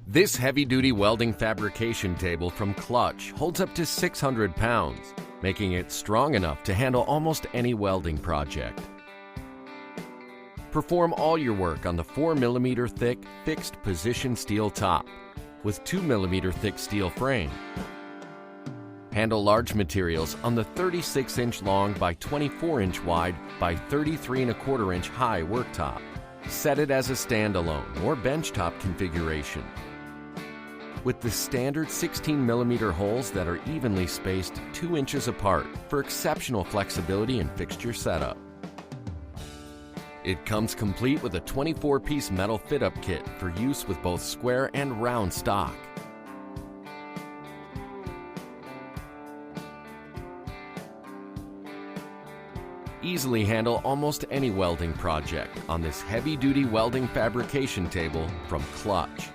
This heavy-duty welding fabrication table from Klutch holds up to 600 pounds, making it strong enough to handle almost any welding project. Perform all your work on the 4 mm thick fixed position steel top with 2 mm thick steel frame. Handle large materials on the 36-inch long by 24-inch wide by 33¼ high worktop. Set it as a standalone or benchtop configuration with the standard 16 mm holes that are evenly spaced 2 inches apart for exceptional flexibility in fixture setup. It comes complete with a 24-piece metal fit-up kit for use with both square and round stock. Easily handle almost any welding project on this heavy-duty welding fabrication table from Klutch.